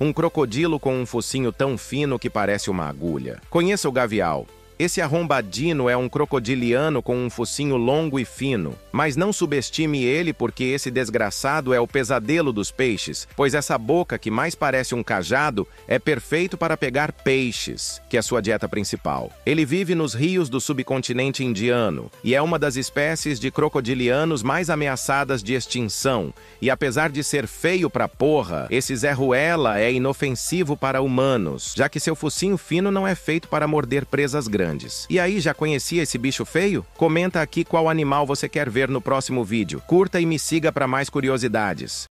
Um crocodilo com um focinho tão fino que parece uma agulha. Conheça o gavial. Esse arrombadino é um crocodiliano com um focinho longo e fino, mas não subestime ele porque esse desgraçado é o pesadelo dos peixes, pois essa boca que mais parece um cajado é perfeito para pegar peixes, que é sua dieta principal. Ele vive nos rios do subcontinente indiano e é uma das espécies de crocodilianos mais ameaçadas de extinção, e apesar de ser feio pra porra, esse Zé Ruela é inofensivo para humanos, já que seu focinho fino não é feito para morder presas grandes. E aí, já conhecia esse bicho feio? Comenta aqui qual animal você quer ver no próximo vídeo. Curta e me siga para mais curiosidades.